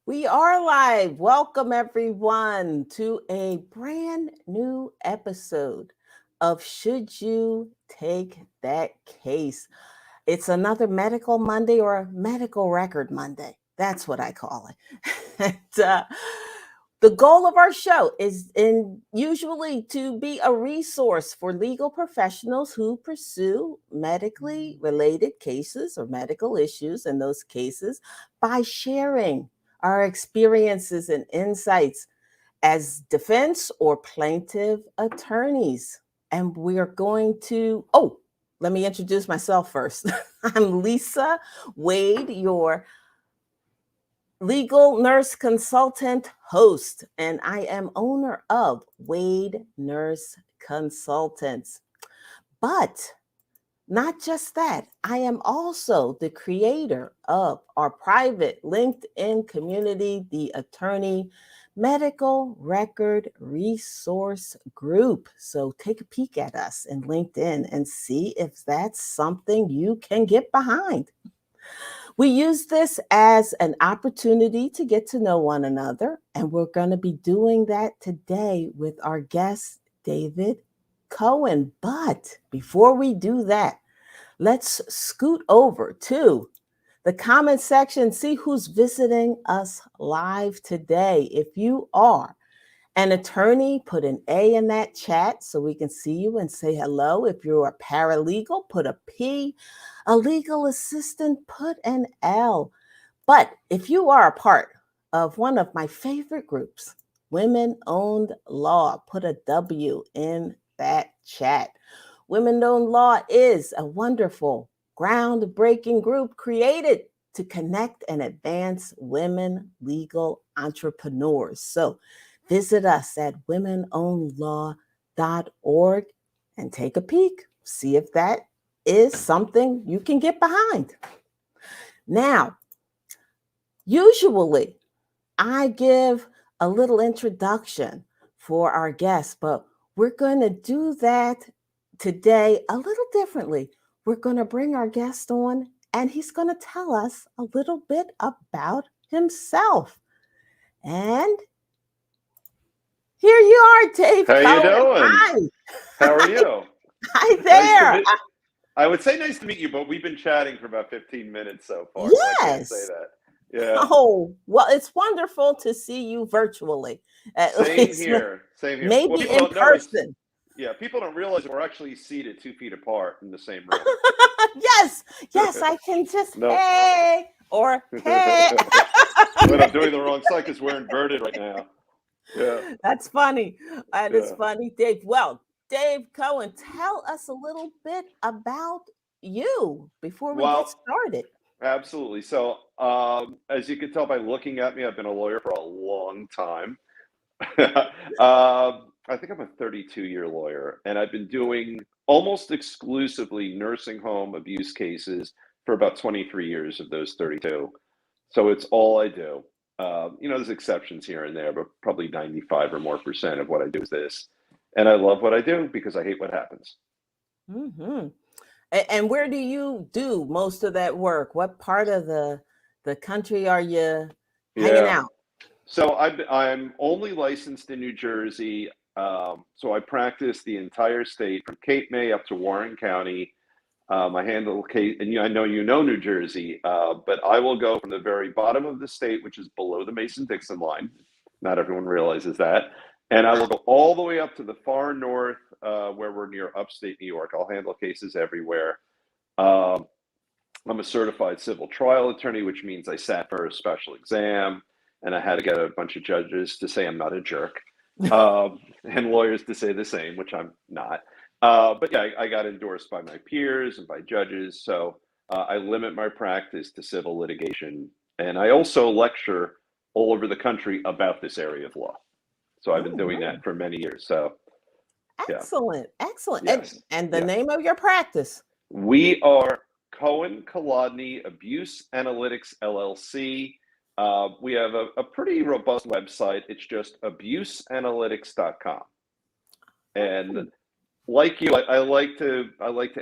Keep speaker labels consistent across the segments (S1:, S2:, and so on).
S1: We are live. Welcome, everyone, to a brand new episode of Should You Take That Case? It's another Medical Monday or Medical Record Monday. That's what I call it. and, the goal of our show is usually to be a resource for legal professionals who pursue medically related cases or medical issues in those cases by sharing our experiences and insights as defense or plaintiff attorneys. And we are going to, let me introduce myself first. I'm Lisa Wade, your legal nurse consultant host, and I am owner of Wade Nurse Consultants. But not just that, I am also the creator of our private LinkedIn community, the Attorney Medical Record Resource Group. So take a peek at us in LinkedIn and see if that's something you can get behind. We use this as an opportunity to get to know one another, and we're going to be doing that today with our guest, David Cohen. But before we do that, let's scoot over to the comment section, see who's visiting us live today. If you are an attorney, put an A in that chat so we can see you and say hello. If you're a paralegal, put a P. A legal assistant, put an L. But if you are a part of one of my favorite groups, Women Owned Law, put a W in that chat. Women Owned Law is a wonderful, groundbreaking group created to connect and advance women legal entrepreneurs. So visit us at womenownedlaw.org and take a peek. See if that is something you can get behind. Now, usually I give a little introduction for our guests, but we're going to do that today a little differently. We're going to bring our guest on, and he's going to tell us a little bit about himself. And here you are, Dave
S2: How you
S1: Cohen.
S2: doing?
S1: Hi.
S2: How are you?
S1: Hi
S2: Nice to
S1: there.
S2: meet. I would say nice to meet you, but we've been chatting for about 15 minutes so far, so I can't say
S1: Yes.
S2: that. Yeah.
S1: Oh, well, it's wonderful to see you virtually, at
S2: Same
S1: least
S2: here. Same here. What
S1: maybe
S2: people
S1: in
S2: don't know is,
S1: person.
S2: yeah, people don't realize we're actually seated 2 feet apart in the same room.
S1: Yes, yes, I can just,
S2: No.
S1: hey, or hey.
S2: But I'm doing the wrong side because we're inverted right now. Yeah.
S1: That's funny. That is
S2: Yeah.
S1: funny, Dave. Well, Dave Cohen, tell us a little bit about you before we get
S2: Well,
S1: started.
S2: absolutely. So, as you can tell by looking at me, I've been a lawyer for a long time. I think I'm a 32-year lawyer, and I've been doing almost exclusively nursing home abuse cases for about 23 years of those 32. So it's all I do. There's exceptions here and there, but probably 95 or more percent of what I do is this. And I love what I do because I hate what happens.
S1: Hmm. And where do you do most of that work? What part of the country are you hanging
S2: Yeah.
S1: out?
S2: So I'm only licensed in New Jersey. So I practice the entire state from Cape May up to Warren County. I handle case, and I know you know New Jersey, but I will go from the very bottom of the state, which is below the Mason-Dixon line. Not everyone realizes that. And I will go all the way up to the far north, where we're near upstate New York. I'll handle cases everywhere. Um, I'm a certified civil trial attorney, which means I sat for a special exam and I had to get a bunch of judges to say I'm not a jerk, and lawyers to say the same, which I'm not. But yeah, I got endorsed by my peers and by judges. So I limit my practice to civil litigation. And I also lecture all over the country about this area of law. So I've been
S1: Oh,
S2: doing that for many years. So yeah,
S1: excellent, excellent.
S2: yes,
S1: And the
S2: yeah.
S1: name of your practice.
S2: We are Cohen Kolodny Abuse Analytics LLC. We have a pretty robust website. It's just abuseanalytics.com. And like you, I like to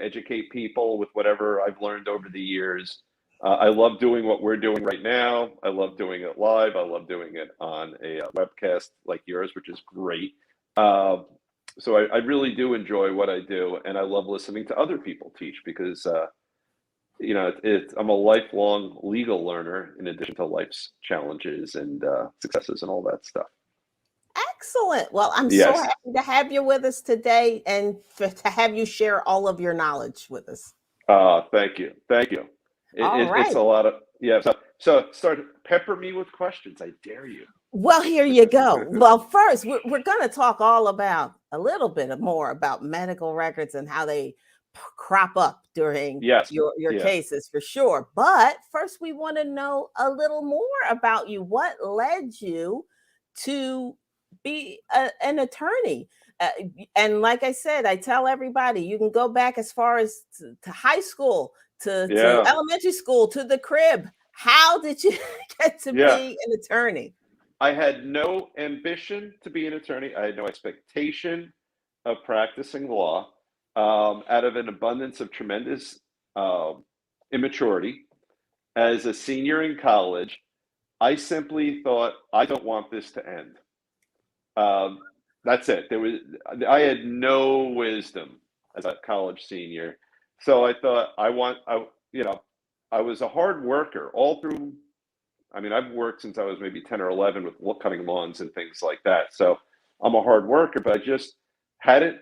S2: educate people with whatever I've learned over the years. I love doing what we're doing right now. I love doing it live. I love doing it on a webcast like yours, which is great. Uh, so I really do enjoy what I do, and I love listening to other people teach because I'm a lifelong legal learner in addition to life's challenges and successes and all that stuff.
S1: Excellent. Well, I'm so
S2: Yes.
S1: happy to have you with us today and to have you share all of your knowledge with us.
S2: Thank you. Thank you.
S1: All
S2: It's
S1: right.
S2: a lot of, yeah. So start pepper me with questions. I dare you.
S1: Well, here you go. Well, first, we're going to talk all about a little bit more about medical records and how they crop up during
S2: Yes.
S1: your
S2: Yeah.
S1: cases for sure. But first, we want to know a little more about you. What led you to be an attorney? And like I said, I tell everybody you can go back as far as to high school, to
S2: Yeah.
S1: elementary school, to the crib. How did you get to
S2: Yeah.
S1: be an attorney?
S2: I had no ambition to be an attorney. I had no expectation of practicing law. Out of an abundance of tremendous immaturity, as a senior in college, I simply thought, I don't want this to end. That's it. I had no wisdom as a college senior, so I thought I was a hard worker all through. I mean, I've worked since I was maybe 10 or 11 with cutting lawns and things like that. So I'm a hard worker, but I just hadn't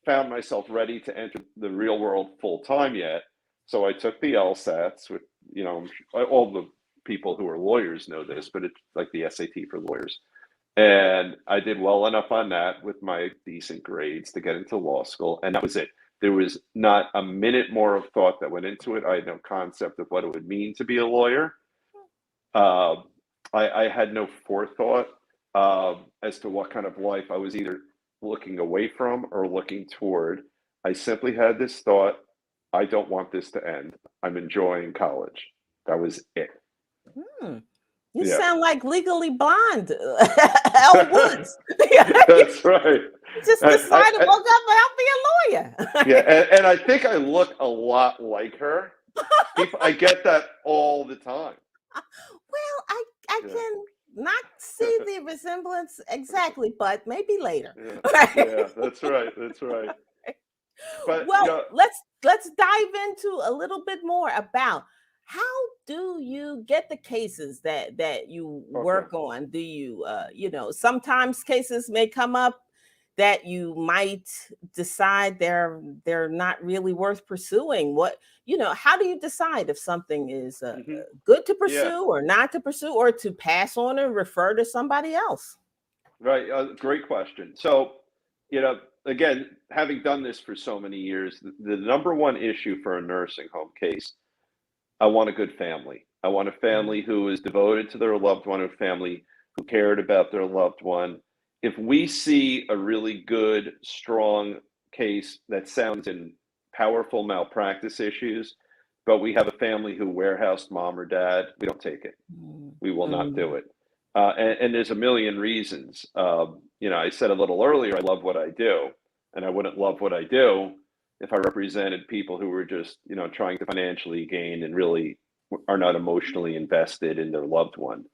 S2: found myself ready to enter the real world full time yet. So I took the LSATs, with all the people who are lawyers know this, but it's like the SAT for lawyers. And I did well enough on that with my decent grades to get into law school, and that was it. There was not a minute more of thought that went into it. I had no concept of what it would mean to be a lawyer. Uh, I had no forethought as to what kind of life I was either looking away from or looking toward. I simply had this thought: I don't want this to end. I'm enjoying college. That was it.
S1: Hmm. You
S2: Yeah.
S1: sound like Legally Blonde, Elle Woods.
S2: That's right.
S1: Just decided, woke up, and I'll be a lawyer.
S2: Yeah, and I think I look a lot like her. I get that all the time.
S1: Well, I
S2: Yeah.
S1: can not see the resemblance exactly, but maybe later.
S2: Yeah, yeah, that's right. That's right. But
S1: Well, let's dive into a little bit more about how do you get the cases that you
S2: okay.
S1: work on? Do you sometimes cases may come up that you might decide they're not really worth pursuing. How do you decide if something is
S2: Hmm.
S1: good to
S2: Yeah,
S1: pursue or not to pursue or to pass on and refer to somebody else?
S2: right. Great question. So, again, having done this for so many years, the number one issue for a nursing home case, I want a good family. I want a family who is devoted to their loved one, a family who cared about their loved one. If we see a really good, strong case that sounds in powerful malpractice issues, but we have a family who warehoused mom or dad, we don't take it. We will not do
S1: Mm.
S2: it. And there's a million reasons. I said a little earlier, I love what I do, and I wouldn't love what I do if I represented people who were just, trying to financially gain and really are not emotionally invested in their loved one.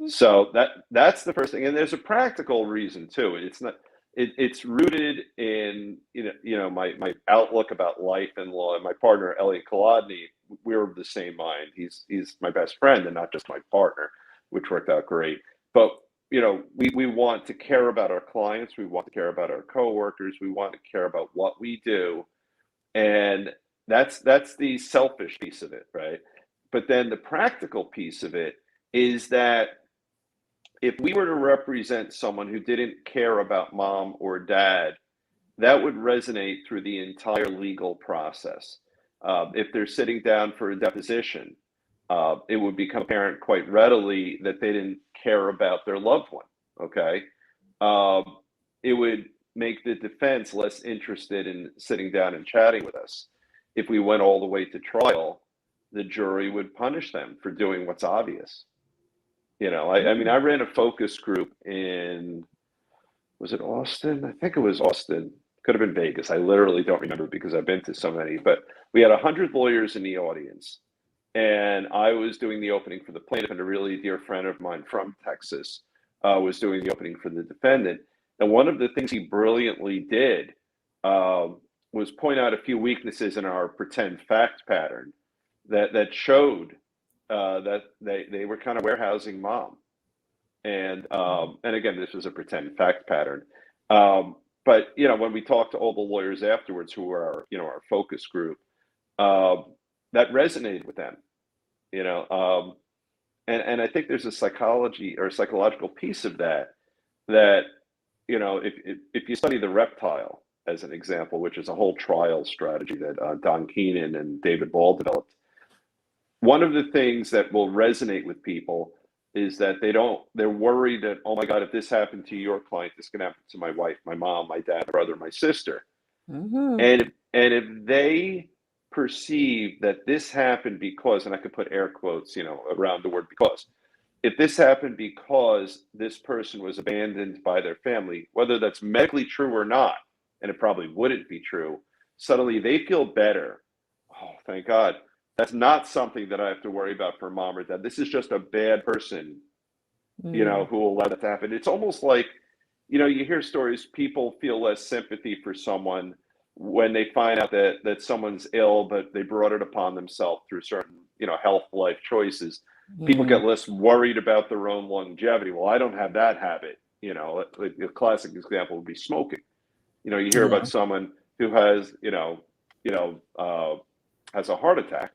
S2: So that's the first thing, and there's a practical reason too. It's not. It's rooted in my outlook about life and law. And my partner Elliot Kolodny, we're of the same mind. He's my best friend and not just my partner, which worked out great. But we want to care about our clients. We want to care about our coworkers. We want to care about what we do, and that's the selfish piece of it, right? But then the practical piece of it is that if we were to represent someone who didn't care about mom or dad, that would resonate through the entire legal process. If they're sitting down for a deposition, it would become apparent quite readily that they didn't care about their loved one. Okay. It would make the defense less interested in sitting down and chatting with us. If we went all the way to trial, the jury would punish them for doing what's obvious. I mean, I ran a focus group in, was it Austin? I think it was Austin. Could have been Vegas. I literally don't remember because I've been to so many. But we had 100 lawyers in the audience, and I was doing the opening for the plaintiff, and a really dear friend of mine from Texas was doing the opening for the defendant. And one of the things he brilliantly did was point out a few weaknesses in our pretend fact pattern that showed that they were kind of warehousing mom. And again, this was a pretend fact pattern. But when we talked to all the lawyers afterwards, who were our focus group, that resonated with them. And I think there's a psychology or a psychological piece of that if you study the reptile as an example, which is a whole trial strategy that Don Keenan and David Ball developed, one of the things that will resonate with people is that they're worried that, oh my God, if this happened to your client, this can happen to my wife, my mom, my dad, my brother, my sister.
S1: Mm-hmm.
S2: And if they perceive that this happened because, and I could put air quotes, around the word because, if this happened because this person was abandoned by their family, whether that's medically true or not, and it probably wouldn't be true, suddenly they feel better. Oh, thank God. That's not something that I have to worry about for mom or dad. This is just a bad person, who will allow that to happen. It's almost like, you hear stories, people feel less sympathy for someone when they find out that someone's ill, but they brought it upon themselves through certain, health life choices. People get less worried about their own longevity. Well, I don't have that habit. A classic example would be smoking. You hear about someone who has, has a heart attack,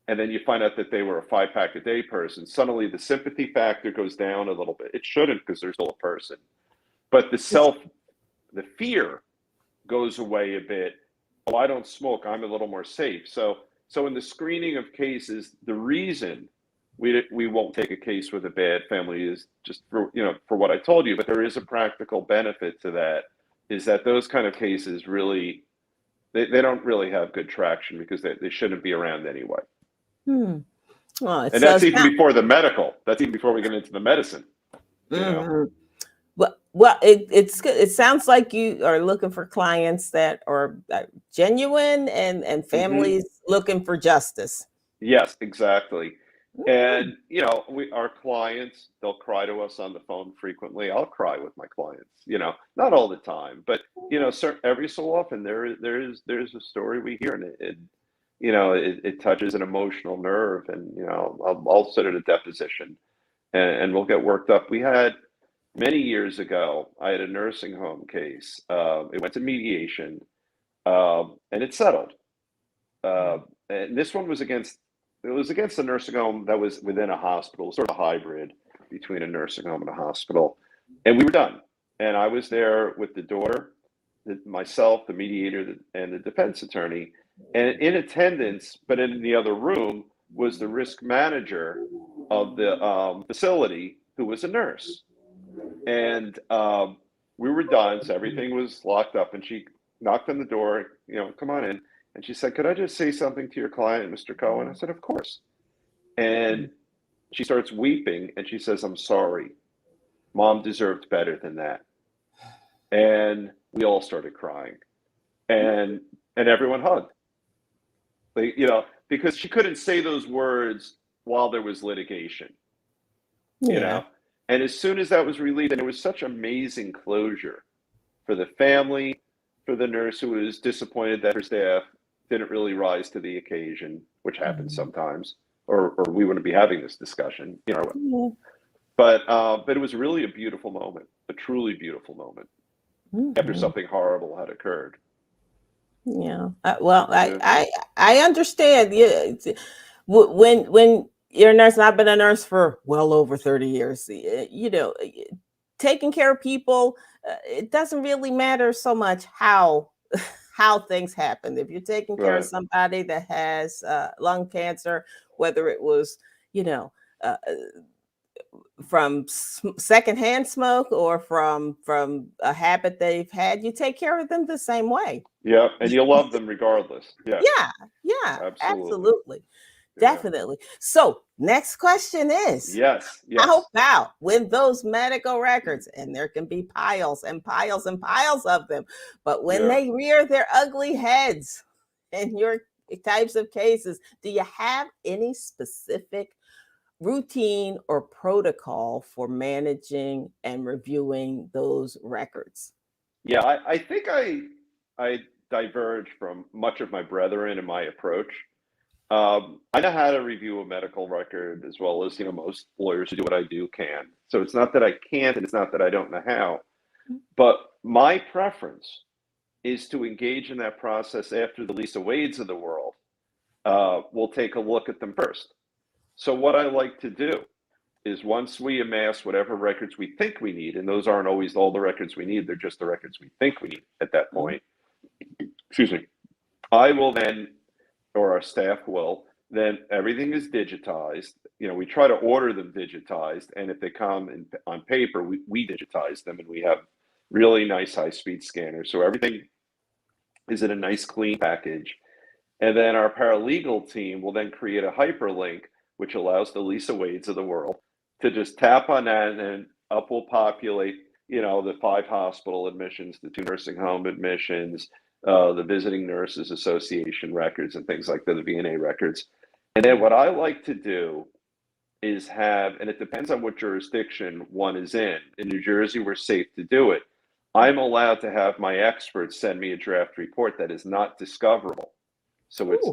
S2: and then you find out that they were a 5-pack a day person. Suddenly the sympathy factor goes down a little bit. It shouldn't, because they're still a person. But the fear goes away a bit. Oh, I don't smoke, I'm a little more safe. So in the screening of cases, the reason we won't take a case with a bad family is just for what I told you, but there is a practical benefit to that, is that those kind of cases really, they don't really have good traction because they shouldn't be around anyway.
S1: Well,
S2: and that's even before the medical. That's even before we get into the medicine.
S1: Well, it sounds like you are looking for clients that are genuine and families looking for justice.
S2: Yes, exactly. And our clients, they'll cry to us on the phone frequently. I'll cry with my clients, not all the time, but every so often there's a story we hear, and it touches an emotional nerve, and I'll sit at a deposition and we'll get worked up. We had many years ago, I had a nursing home case. It went to mediation, and it settled. And this one was against a nursing home that was within a hospital, sort of a hybrid between a nursing home and a hospital. And we were done. And I was there with the daughter, myself, the mediator, and the defense attorney. And in attendance, but in the other room, was the risk manager of the facility, who was a nurse. And we were done, so everything was locked up. And she knocked on the door, come on in. And she said, "Could I just say something to your client, Mr. Cohen?" I said, "Of course." And she starts weeping, and she says, "I'm sorry. Mom deserved better than that." And we all started crying, and everyone hugged. Because she couldn't say those words while there was litigation. And as soon as that was relieved, and it was such amazing closure for the family, for the nurse who was disappointed that her staff didn't really rise to the occasion, which happens sometimes, or we wouldn't be having this discussion, But it was really a beautiful moment, a truly beautiful moment, after something horrible had occurred.
S1: I understand. When you're a nurse, and I've been a nurse for well over 30 years, taking care of people, it doesn't really matter so much how things happen. If you're taking care of somebody that has lung cancer, whether it was, from secondhand smoke or from a habit they've had, you take care of them the same way.
S2: Yeah, and you love them regardless. Yes.
S1: Yeah, absolutely. Definitely. So next question is,
S2: yes.
S1: How about when those medical records, and there can be piles and piles and piles of them, but when they rear their ugly heads and you're types of cases. Do you have any specific routine or protocol for managing and reviewing those records?
S2: Yeah, I think I diverge from much of my brethren in my approach. I know how to review a medical record as well as most lawyers who do what I do can. So it's not that I can't, and it's not that I don't know how. But my preference is to engage in that process after the Lisa Wades of the world will take a look at them first. So what I like to do is once we amass whatever records we think we need, and those aren't always all the records we need, they're just the records we think we need at that point. Excuse me. I will then, or our staff will, then everything is digitized. We try to order them digitized, and if they come on paper, we digitize them, and we have really nice high-speed scanners. So everything is in a nice clean package. And then our paralegal team will then create a hyperlink, which allows the Lisa Wades of the world to just tap on that, and then up will populate, the 5 hospital admissions, the 2 nursing home admissions, the Visiting Nurses Association records and things like that, the VNA records. And then what I like to do is have, and it depends on what jurisdiction one is in. In New Jersey, we're safe to do it. I'm allowed to have my experts send me a draft report that is not discoverable. So it's,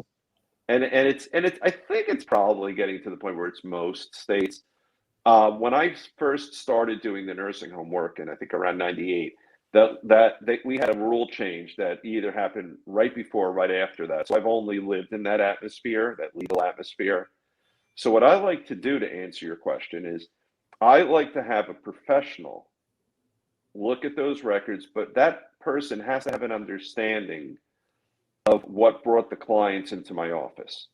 S2: and it's, I think it's probably getting to the point where it's most states. When I first started doing the nursing home work, and I think around 98, we had a rule change that either happened right before or right after that. So I've only lived in that atmosphere, that legal atmosphere. So what I like to do, to answer your question, is I like to have a professional look at those records, but that person has to have an understanding of what brought the clients into my office.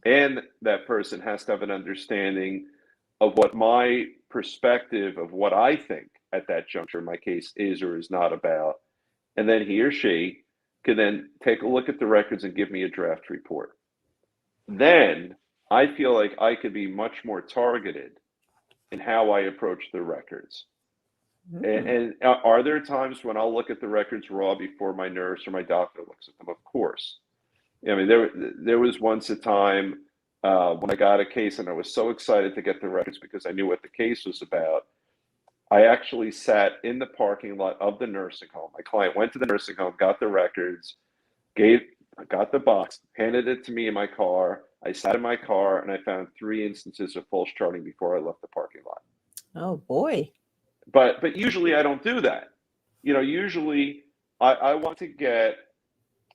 S2: And that person has to have an understanding of what my perspective of what I think at that juncture in my case is or is not about. And then he or she can then take a look at the records and give me a draft report. Then I feel like I could be much more targeted in how I approach the records. And are there times when I'll look at the records raw before my nurse or my doctor looks at them? Of course. I mean, there was once a time when I got a case and I was so excited to get the records because I knew what the case was about. I actually sat in the parking lot of the nursing home. My client went to the nursing home, got the records, got the box, handed it to me in my car. I sat in my car and I found 3 instances of false charting before I left the parking lot.
S1: Oh boy.
S2: But usually I don't do that. Usually I want to get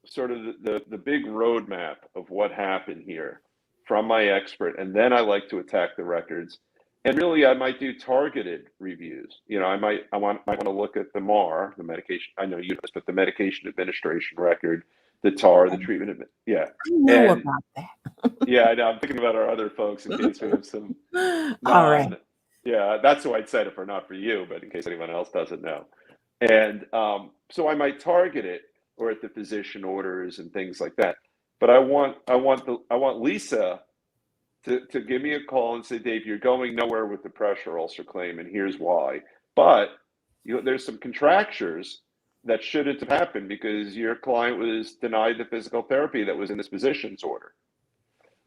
S2: sort of the big roadmap of what happened here from my expert, and then I like to attack the records. And really, I might do targeted reviews. I might want to look at the MAR, the medication. I know you know this, but the medication administration record, the TAR, the treatment. Yeah,
S1: I know about that.
S2: Yeah, I know. I'm thinking about our other folks in case we have some.
S1: All right.
S2: Yeah, that's who I'd set it for, not for you, but in case anyone else doesn't know. And so I might target it, or at the physician orders and things like that. But I want Lisa to give me a call and say, Dave, you're going nowhere with the pressure ulcer claim, and here's why. But there's some contractures that shouldn't have happened because your client was denied the physical therapy that was in this physician's order.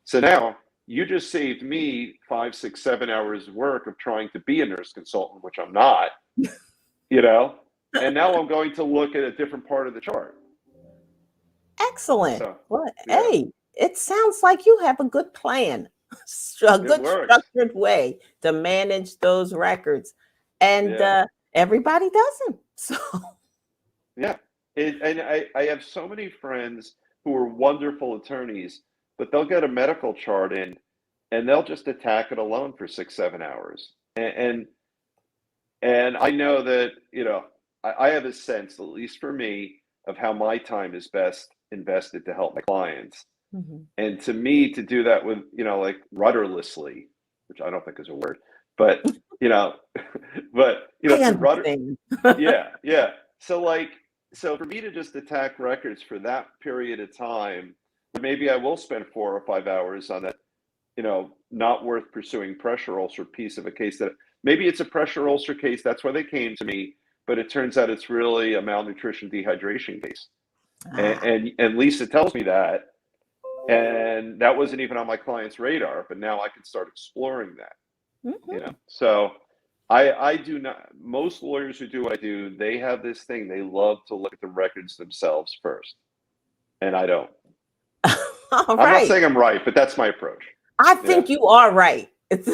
S2: So now you just saved me 5, 6, 7 hours of work of trying to be a nurse consultant, which I'm not, and now I'm going to look at a different part of the chart.
S1: Excellent.
S2: So,
S1: well,
S2: yeah.
S1: Hey, it sounds like you have a good plan, a good structured way to manage those records. And everybody doesn't. So
S2: yeah. And I have so many friends who are wonderful attorneys, but they'll get a medical chart in and they'll just attack it alone for 6, 7 hours. And I know that, I have a sense, at least for me, of how my time is best invested to help my clients. And to me, to do that with, like rudderlessly, which I don't think is a word, but, to rudder. Yeah. So for me to just attack records for that period of time, maybe I will spend 4 or 5 hours on that, not worth pursuing pressure ulcer piece of a case that maybe it's a pressure ulcer case. That's why they came to me, but it turns out it's really a malnutrition dehydration case. And Lisa tells me that. And that wasn't even on my client's radar, but now I can start exploring that,
S1: Mhm.
S2: So I do not, most lawyers who do what I do, they have this thing. They love to look at the records themselves first. And I don't.
S1: All
S2: I'm not
S1: right.
S2: saying I'm right, but that's my approach.
S1: I
S2: Yeah.
S1: think you are right. That's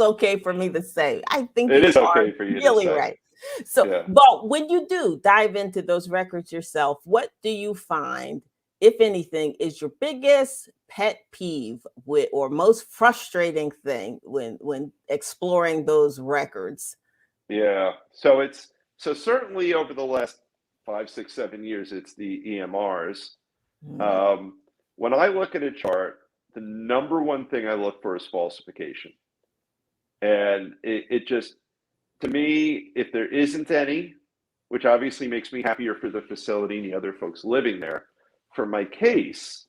S1: okay for me to say. I think
S2: It
S1: you
S2: is
S1: are
S2: okay for you to
S1: really
S2: say.
S1: right. So,
S2: Yeah.
S1: but when you do dive into those records yourself, what do you find, if anything, is your biggest pet peeve with, or most frustrating thing when exploring those records?
S2: Yeah. So certainly over the last 5, 6, 7 years, it's the EMRs.
S1: Mm.
S2: Um, when I look at a chart, the number one thing I look for is falsification. And it just, to me, if there isn't any, which obviously makes me happier for the facility and the other folks living there, for my case,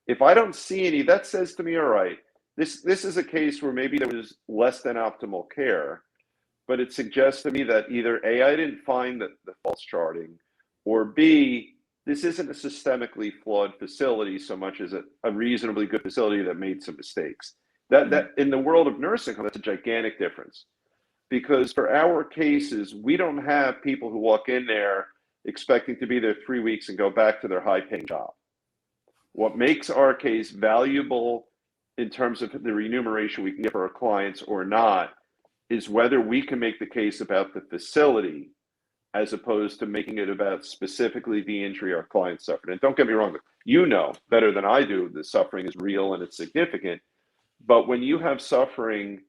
S2: if I don't see any, that says to me, all right, this is a case where maybe there was less than optimal care, but it suggests to me that either A, I didn't find the false charting, or B, this isn't a systemically flawed facility so much as a reasonably good facility that made some mistakes. That in the world of nursing home, that's a gigantic difference. Because for our cases, we don't have people who walk in there expecting to be there 3 weeks and go back to their high paying job. What makes our case valuable in terms of the remuneration we can give our clients or not is whether we can make the case about the facility as opposed to making it about specifically the injury our clients suffered. And don't get me wrong, you know better than I do the suffering is real and it's significant. But when you have suffering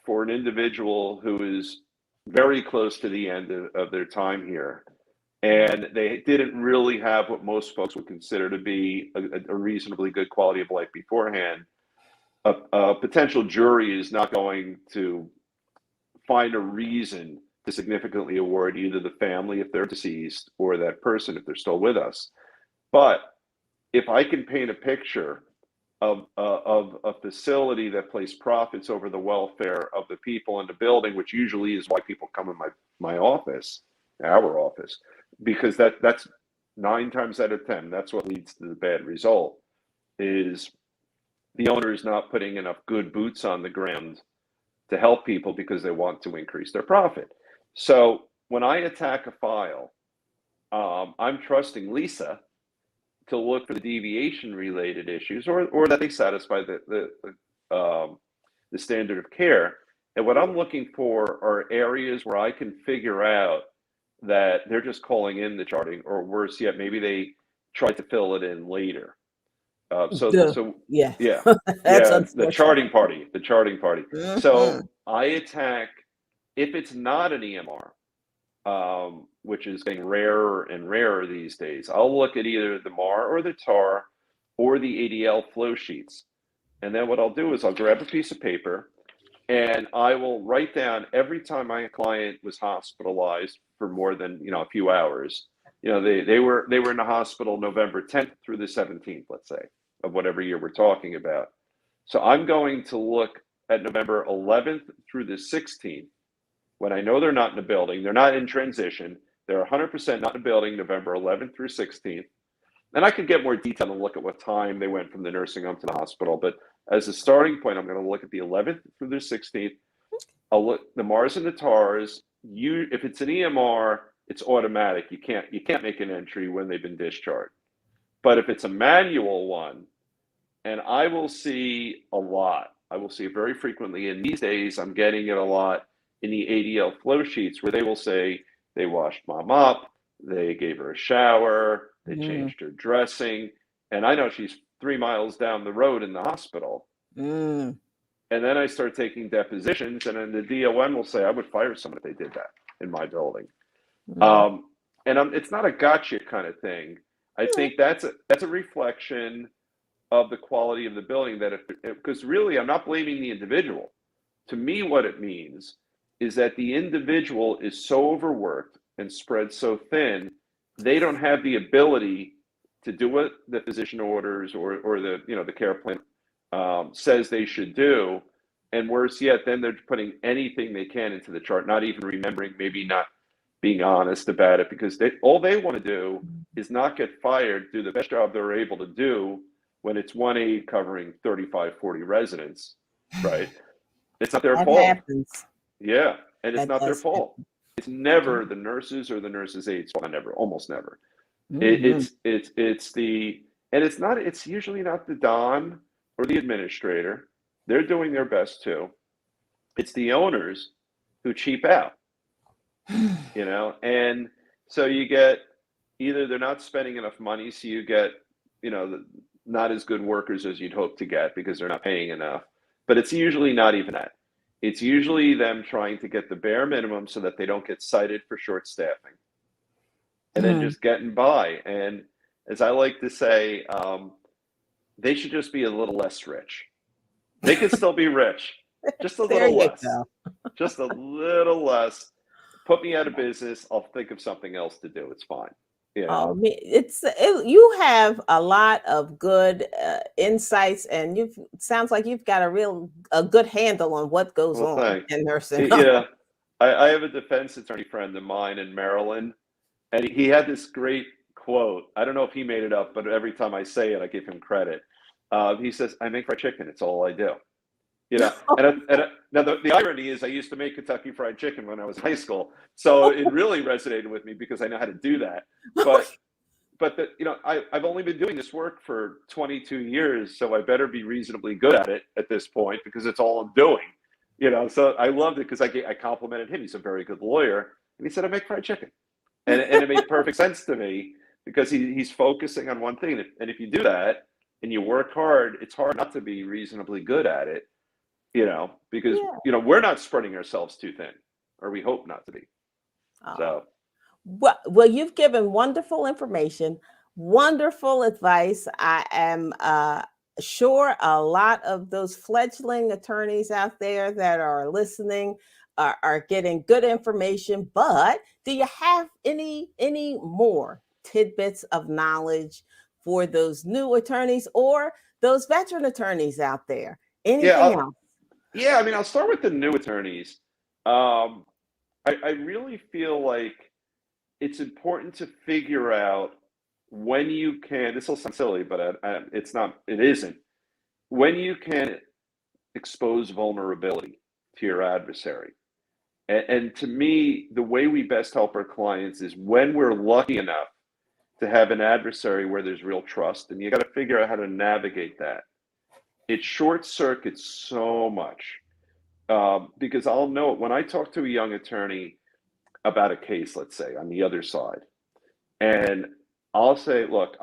S2: for an individual who is very close to the end of their time here, and they didn't really have what most folks would consider to be a reasonably good quality of life beforehand, a potential jury is not going to find a reason to significantly award either the family if they're deceased or that person if they're still with us. But if I can paint a picture of a facility that placed profits over the welfare of the people in the building, which usually is why people come in my office, our office, because that's 9 times out of 10, that's what leads to the bad result, is the owner is not putting enough good boots on the ground to help people because they want to increase their profit. So when I attack a file, I'm trusting Lisa to look for the deviation related issues or that they satisfy the standard of care. And what I'm looking for are areas where I can figure out that they're just calling in the charting, or worse yet, maybe they tried to fill it in later.
S1: Duh.
S2: So
S1: Yeah.
S2: yeah,
S1: That's
S2: yeah,
S1: unfortunate.
S2: the charting party. So
S1: Mhm.
S2: I attack if it's not an EMR, which is getting rarer and rarer these days. I'll look at either the MAR or the TAR or the ADL flow sheets. And then what I'll do is I'll grab a piece of paper and I will write down every time my client was hospitalized for more than, a few hours. They were in the hospital November 10th through the 17th, let's say, of whatever year we're talking about. So I'm going to look at November 11th through the 16th when I know they're not in the building, they're not in transition, they're 100% not in the building November 11th through 16th. And I could get more detail and look at what time they went from the nursing home to the hospital. But as a starting point, I'm going to look at the 11th through the 16th. I'll look the Mars and the TARs. If it's an EMR, it's automatic. You can't make an entry when they've been discharged. But if it's a manual one, and I will see a lot. I will see it very frequently. And these days, I'm getting it a lot in the ADL flow sheets where they will say they washed mom up, they gave her a shower, they
S1: Mm.
S2: changed her dressing. And I know she's 3 miles down the road in the hospital.
S1: Mm.
S2: And then I start taking depositions, and then the DON will say, I would fire someone if they did that in my building.
S1: Mm.
S2: Um, it's not a gotcha kind of thing. I think that's a reflection of the quality of the building that because really I'm not blaming the individual. To me, what it means is that the individual is so overworked and spread so thin, they don't have the ability to do what the physician orders or the care plan says they should do. And worse yet, then they're putting anything they can into the chart, not even remembering, maybe not being honest about it, because all they want to do is not get fired, do the best job they're able to do when it's one aide covering 35, 40 residents, right? It's not their
S1: That
S2: fault.
S1: happens.
S2: Yeah, and it's
S1: That
S2: not their
S1: does
S2: fault.
S1: happen.
S2: It's never the nurses or the nurses' aides' fault. Never, almost never.
S1: Mm-hmm.
S2: It's usually not the don or the administrator. They're doing their best too. It's the owners who cheap out, and so you get either they're not spending enough money, so you get, not as good workers as you'd hope to get because they're not paying enough. But it's usually not even that. It's usually them trying to get the bare minimum so that they don't get cited for short staffing, and then just getting by. And as I like to say, they should just be a little less rich. They could still be rich, just a
S1: There
S2: little
S1: you
S2: less,
S1: go.
S2: just a little less. Put me out of business. I'll think of something else to do. It's fine.
S1: Oh, you have a lot of good insights, and you sounds like you've got a good handle on what goes
S2: Well,
S1: on
S2: thanks.
S1: in nursing homes.
S2: Yeah, I have a defense attorney friend of mine in Maryland, and he had this great quote. I don't know if he made it up, but every time I say it, I give him credit. He says, "I make fried chicken. It's all I do." Now the irony is, I used to make Kentucky Fried Chicken when I was in high school, so it really resonated with me because I know how to do that. But I've only been doing this work for 22 years, so I better be reasonably good at it at this point because it's all I'm doing. So I loved it because I complimented him. He's a very good lawyer, and he said, "I make fried chicken," and it made perfect sense to me because he's focusing on one thing, and if you do that and you work hard, it's hard not to be reasonably good at it. Because
S1: Yeah.
S2: we're not spreading ourselves too thin, or we hope not to be.
S1: Oh.
S2: So
S1: Well, you've given wonderful information, wonderful advice. I am sure a lot of those fledgling attorneys out there that are listening are getting good information. But do you have any more tidbits of knowledge for those new attorneys or those veteran attorneys out there?
S2: yeah,
S1: Anything else?
S2: I mean, I'll start with the new attorneys. Um, I really feel like it's important to figure out when you can. This will sound silly, but it's not. It isn't. When you can expose vulnerability to your adversary. And to me, the way we best help our clients is when we're lucky enough to have an adversary where there's real trust, and you got to figure out how to navigate that. It short circuits so much because I'll know when I talk to a young attorney about a case, let's say on the other side, and I'll say, "Look,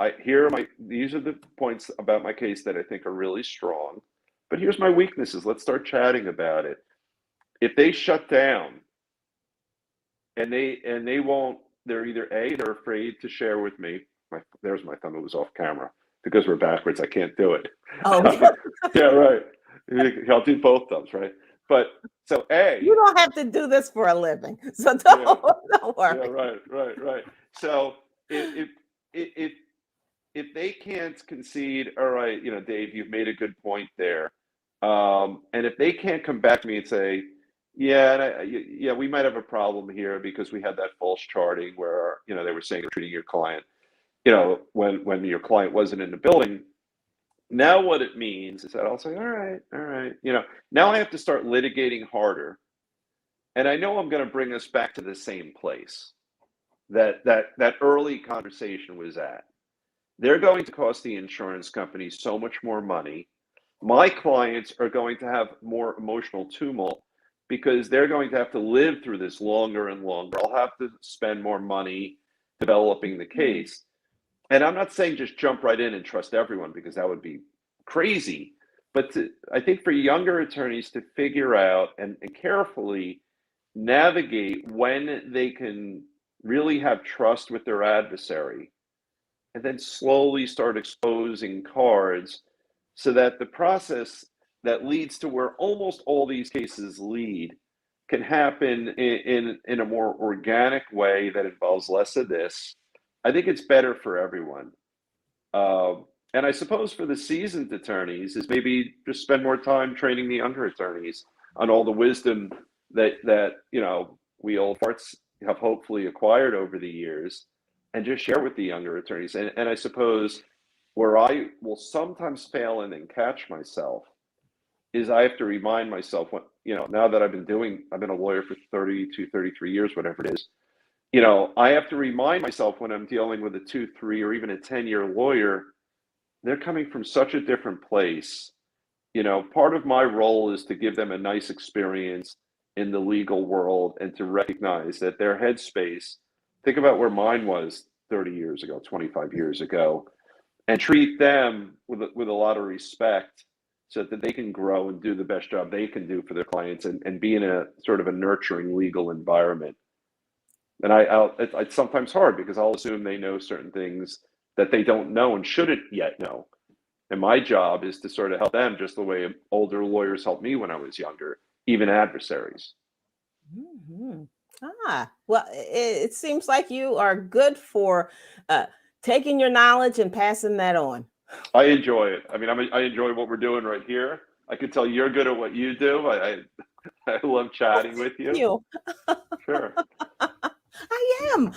S2: these are the points about my case that I think are really strong, but here's my weaknesses. Let's start chatting about it." If they shut down and they won't, they're either they're afraid to share with me. There's my thumb. It was off camera because we're backwards. I can't do it.
S1: Oh,
S2: Yeah, right. I'll do both thumbs, right? But so
S1: you don't have to do this for a living, so
S2: yeah,
S1: don't worry.
S2: right. So if if they can't concede, all right, Dave, you've made a good point there. And if they can't come back to me and say, yeah, we might have a problem here because we had that false charting where, they were saying they're treating your client, when your client wasn't in the building. Now what it means is that I'll say, all right, now I have to start litigating harder. And I know I'm going to bring us back to the same place that early conversation was at. They're going to cost the insurance company so much more money. My clients are going to have more emotional tumult because they're going to have to live through this longer and longer. I'll have to spend more money developing the case. And I'm not saying just jump right in and trust everyone because that would be crazy. But I think for younger attorneys to figure out and carefully navigate when they can really have trust with their adversary and then slowly start exposing cards so that the process that leads to where almost all these cases lead can happen in a more organic way that involves less of this. I think it's better for everyone. And I suppose for the seasoned attorneys is maybe just spend more time training the younger attorneys on all the wisdom that we old farts have hopefully acquired over the years. and just share with the younger attorneys. And I suppose where I will sometimes fail and then catch myself is I have to remind myself when, now that I've been a lawyer for 32, 33 years, whatever it is, I have to remind myself when I'm dealing with a 2, 3, or even a 10-year lawyer, they're coming from such a different place. Part of my role is to give them a nice experience in the legal world and to recognize that their headspace, think about where mine was 30 years ago, 25 years ago, and treat them with a lot of respect so that they can grow and do the best job they can do for their clients and be in a sort of a nurturing legal environment. And it's sometimes hard because I'll assume they know certain things that they don't know and shouldn't yet know. And my job is to sort of help them just the way older lawyers helped me when I was younger, even adversaries.
S1: Mm-hmm. Well, it seems like you are good for taking your knowledge and passing that on.
S2: I enjoy it. I mean, I enjoy what we're doing right here. I can tell you're good at what you do. I love chatting with you.
S1: You.
S2: Sure.
S1: I am.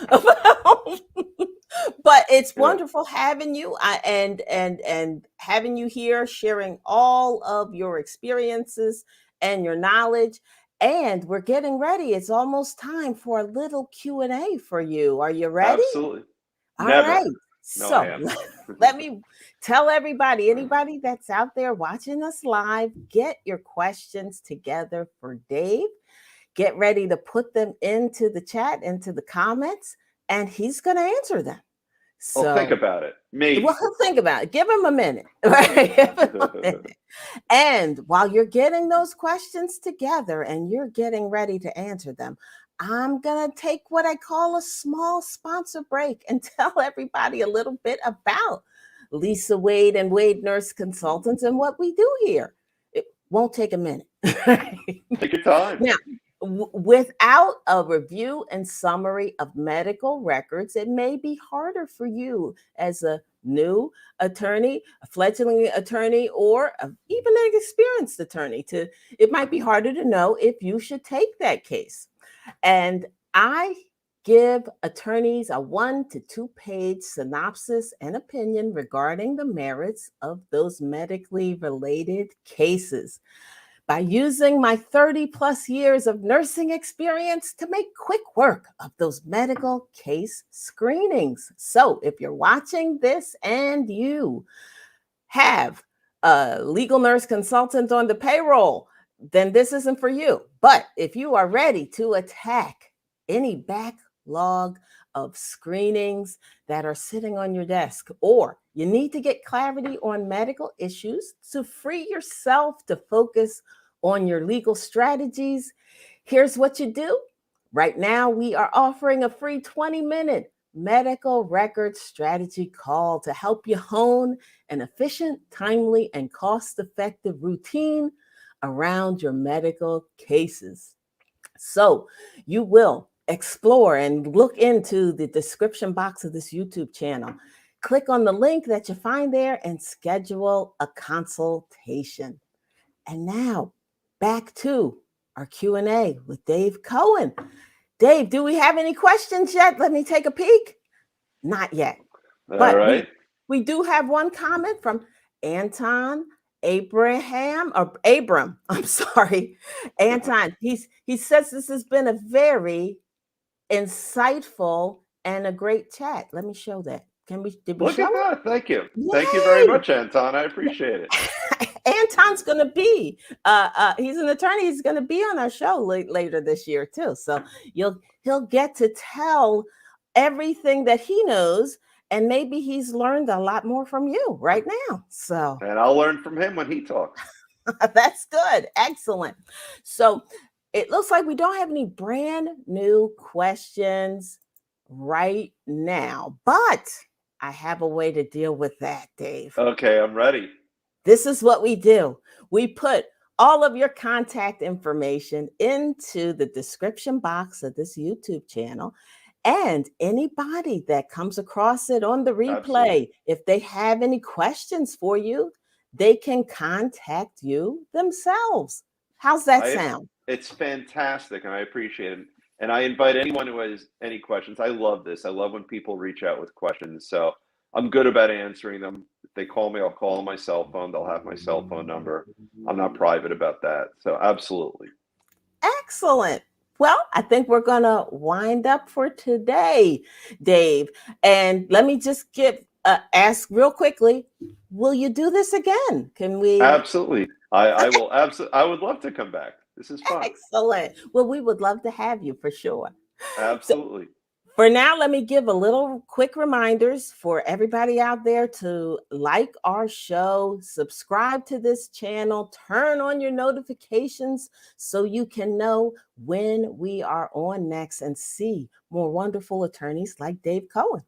S1: But it's wonderful having you and having you here, sharing all of your experiences and your knowledge. And we're getting ready. It's almost time for a little Q&A for you. Are you ready?
S2: Absolutely.
S1: All
S2: Never.
S1: right.
S2: No,
S1: So let me tell everybody, anybody that's out there watching us live, get your questions together for Dave. Get ready to put them into the chat, into the comments, and he's going to answer them. So
S2: well, think about it. Maybe.
S1: Well, he'll think about it. Give him a minute. Right? Give him a minute. And while you're getting those questions together and you're getting ready to answer them, I'm going to take what I call a small sponsor break and tell everybody a little bit about Lisa Wade and Wade Nurse Consultants and what we do here. It won't take a minute.
S2: Take your time.
S1: Now, without a review and summary of medical records, it may be harder for you as a new attorney, a fledgling attorney, or even an experienced attorney. It might be harder to know if you should take that case. And I give attorneys a 1 to 2 page synopsis and opinion regarding the merits of those medically related cases, by using my 30 plus years of nursing experience to make quick work of those medical case screenings. So if you're watching this and you have a legal nurse consultant on the payroll, then this isn't for you. But if you are ready to attack any backlog of screenings that are sitting on your desk, or you need to get clarity on medical issues to free yourself to focus on your legal strategies, here's what you do. Right now, we are offering a free 20-minute medical record strategy call to help you hone an efficient, timely, and cost-effective routine around your medical cases. So you will explore and look into the description box of this YouTube channel. Click on the link that you find there and schedule a consultation. And now back to our Q&A with Dave Cohen. Dave, do we have any questions yet? Let me take a peek. Not yet. But
S2: right.
S1: we do have one comment from Anton Abram. I'm sorry. Anton, he says this has been a very insightful and a great chat. Let me show that. Did we
S2: Look
S1: show
S2: at
S1: it?
S2: that. Thank you.
S1: Yay!
S2: Thank you very much, Anton. I appreciate it.
S1: Anton's going to be, he's an attorney. He's going to be on our show later this year too. So he'll get to tell everything that he knows, and maybe he's learned a lot more from you right now. So,
S2: and I'll learn from him when he talks.
S1: That's good. Excellent. So it looks like we don't have any brand new questions right now, but I have a way to deal with that, Dave.
S2: Okay, I'm ready.
S1: This is what we do. We put all of your contact information into the description box of this YouTube channel. And anybody that comes across it on the replay, absolutely, if they have any questions for you, they can contact you themselves. How's that sound?
S2: It's fantastic, and I appreciate it. And I invite anyone who has any questions. I love this. I love when people reach out with questions. So I'm good about answering them. If they call me, I'll call on my cell phone. They'll have my cell phone number. I'm not private about that. So absolutely.
S1: Excellent. Well, I think we're going to wind up for today, Dave. And let me just ask real quickly, will you do this again? Can we?
S2: Absolutely. I will absolutely. I would love to come back. This is fun.
S1: Excellent. Well, we would love to have you for sure. So
S2: Absolutely.
S1: for now, let me give a little quick reminders for everybody out there to like our show, subscribe to this channel, turn on your notifications so you can know when we are on next and see more wonderful attorneys like Dave Cohen.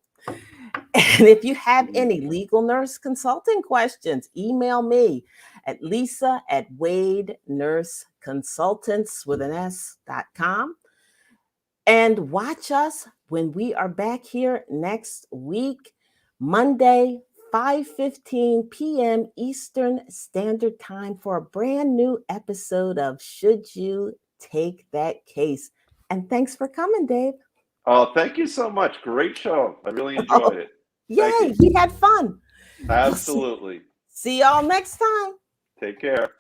S1: And if you have any legal nurse consulting questions, email me at lisa@wadeNurseConsultants.com. And watch us when we are back here next week, Monday, 5:15 p.m. Eastern Standard Time for a brand new episode of Should You Take That Case? And thanks for coming, Dave.
S2: Oh, thank you so much. Great show. I really enjoyed it.
S1: Yay, we had fun.
S2: Absolutely.
S1: See y'all next time.
S2: Take care.